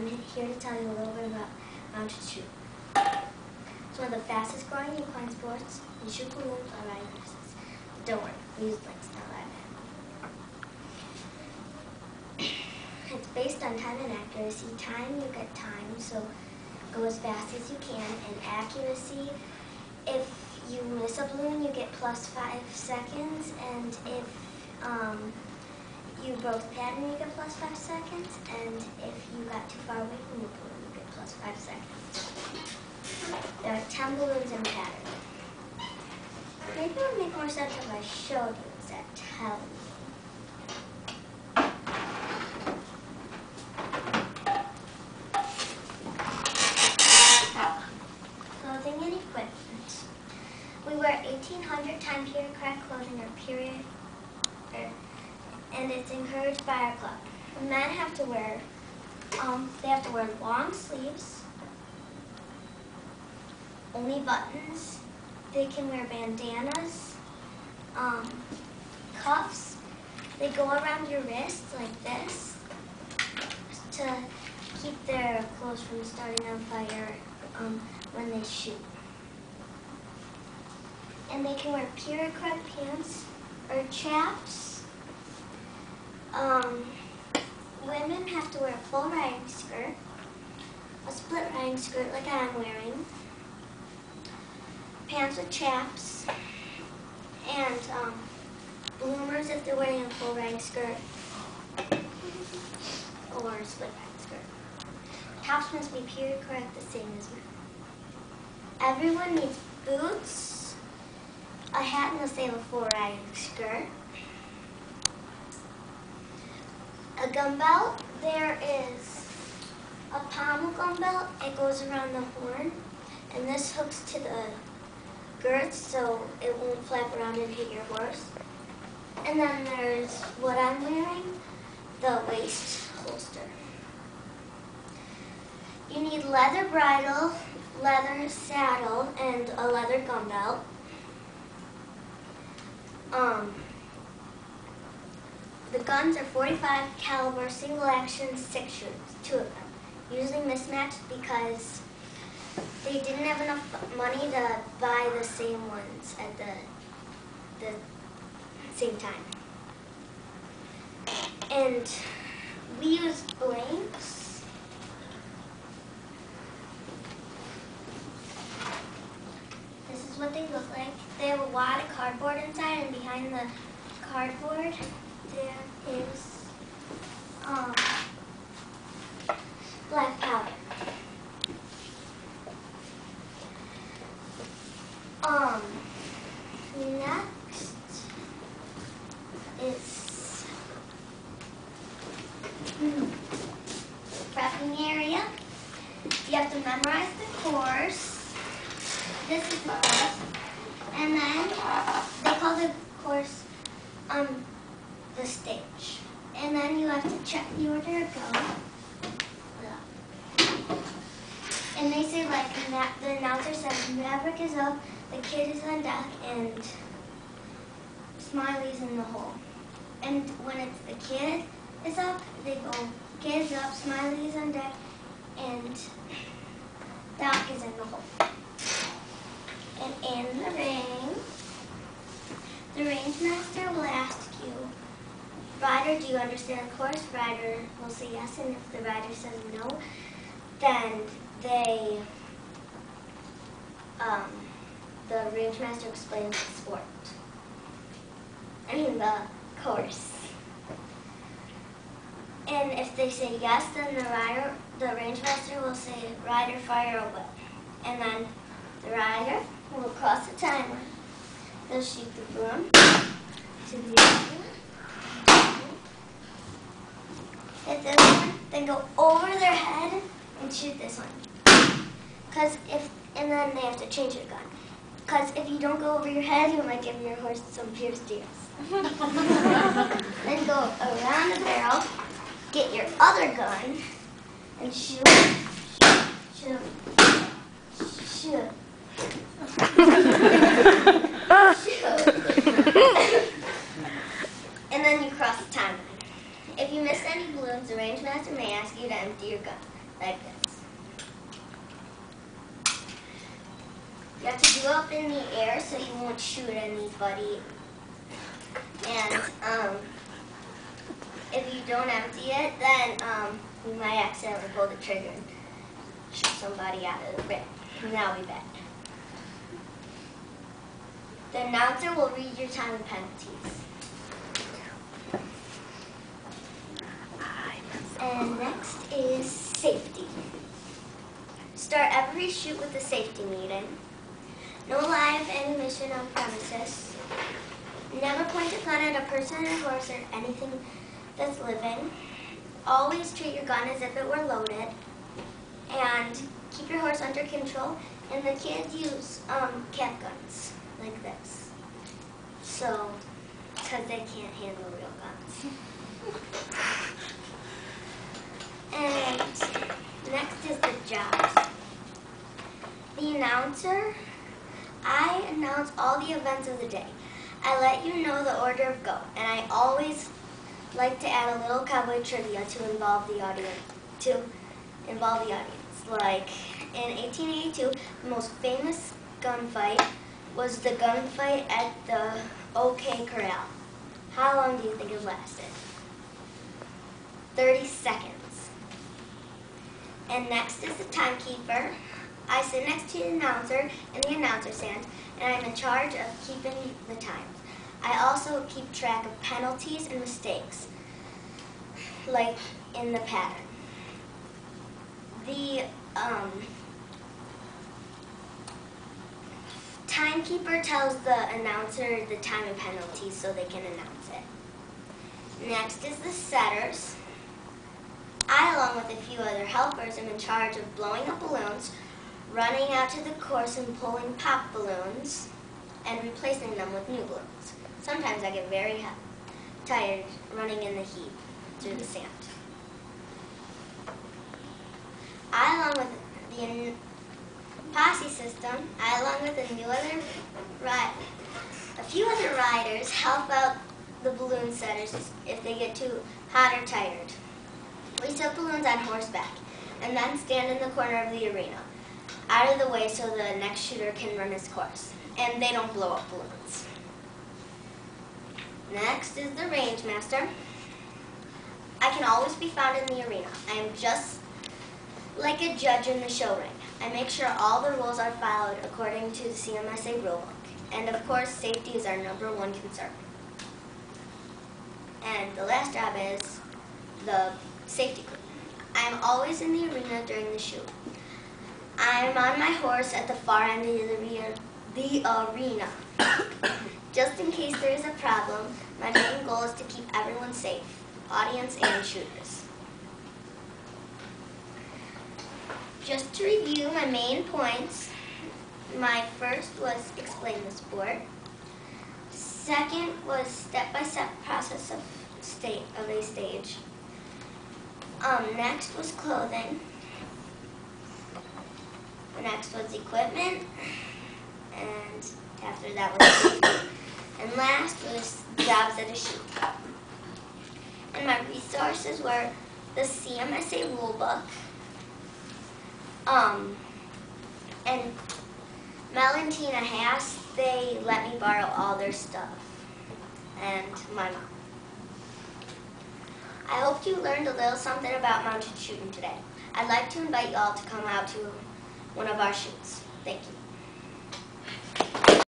I'm here to tell you a little bit about mounted shoot. It's one of the fastest growing equine sports. You shoot balloons or riding horses. But don't worry, we use blinks, not that. It's based on time and accuracy. Time, you get time, so go as fast as you can. And accuracy, if you miss a balloon, you get plus 5 seconds. And if you broke the pattern, you get plus 5 seconds. And if you got too far away from the balloon, you get plus 5 seconds. There are 10 balloons in a pattern. Maybe it would make more sense if I showed you instead of telling you. Clothing and equipment. We wear 1800 time period correct clothing or period, and it's encouraged by our club. Men have to wear, they have to wear long sleeves, only buttons. They can wear bandanas, cuffs. They go around your wrist like this to keep their clothes from starting on fire when they shoot. And they can wear period correct pants or chaps. Women have to wear a full riding skirt, a split riding skirt like I'm wearing, pants with chaps, and bloomers if they're wearing a full riding skirt or a split riding skirt. Tops must be period correct the same as men. Everyone needs boots, a hat unless they have a full riding skirt, a gun belt. There is a pommel gun belt. It goes around the horn, and this hooks to the girth so it won't flap around and hit your horse. And then there's what I'm wearing, the waist holster. You need leather bridle, leather saddle, and a leather gun belt. The guns are .45 caliber, single action, 6 shooters, 2 of them. Usually mismatched because they didn't have enough money to buy the same ones at the same time. And we use blanks. This is what they look like. They have a wad of cardboard inside, and behind the cardboard there is black powder. Next is prepping area. You have to memorize the course. This is the course. And then they call the course the stage. And then you have to check the order to go. And they say, like, the announcer says, Maverick is up, the kid is on deck, and Smiley's in the hole. And when it's the kid is up, they go, kid is up, Smiley is on deck, and Doc is in the hole. And in the ring, the range master will ask you, rider, do you understand the course? Rider will say yes, and if the rider says no, then the range master explains the sport. I mean the course. And if they say yes, then the range master will say, rider, fire away. And then the rider will cross the timer. They'll shoot the broom to the other. Hit this one, then go over their head and shoot this one. And then they have to change their gun. Because if you don't go over your head, you might give your horse some pierced ears. Then go around the barrel, get your other gun, and shoot, shoot, shoot, shoot. And then you cross the timeline. If you missed any balloons, the range master may ask you to empty your gun. like this. You have to do it up in the air so you won't shoot anybody. And if you don't empty it, then you might accidentally pull the trigger and shoot somebody out of the ring. And that'll be bad. The announcer will read your time and penalties. And next is safety. Start every shoot with a safety meeting. No live ammunition on premises. Never point a gun at a person, a horse, or anything that's living. Always treat your gun as if it were loaded. And keep your horse under control. And the kids use cap guns, like this. So, because they can't handle real guns. And next is the jobs. The announcer, I announce all the events of the day. I let you know the order of go, and I always like to add a little cowboy trivia to involve the audience. Like in 1882, the most famous gunfight was the gunfight at the OK Corral. How long do you think it lasted? 30 seconds. And next is the timekeeper. I sit next to the announcer in the announcer stand, and I'm in charge of keeping the times. I also keep track of penalties and mistakes, like in the pattern. The timekeeper tells the announcer the time and penalties so they can announce it. Next is the setters. I, along with a few other helpers, am in charge of blowing up balloons, running out to the course and pulling pop balloons, and replacing them with new balloons. Sometimes I get very tired running in the heat through the sand. I, along with the posse system, along with a few other riders, help out the balloon setters if they get too hot or tired. We set balloons on horseback and then stand in the corner of the arena, out of the way so the next shooter can run his course, and they don't blow up balloons. Next is the range master. I can always be found in the arena. I am just like a judge in the show ring. I make sure all the rules are followed according to the CMSA rulebook. And of course, safety is our #1 concern. And the last job is the safety crew. I am always in the arena during the shoot. I am on my horse at the far end of the arena. Just in case there is a problem, my main goal is to keep everyone safe, audience and shooters. Just to review my main points, my first was explain the sport. Second was step-by-step process of a stage. Next was clothing. Next was equipment. And after that was safety. And last was jobs at a shoot. And my resources were the CMSA rulebook, and Mel and Tina Haas, they let me borrow all their stuff, and my mom. I hope you learned a little something about mounted shooting today. I'd like to invite you all to come out to one of our shoots. Thank you.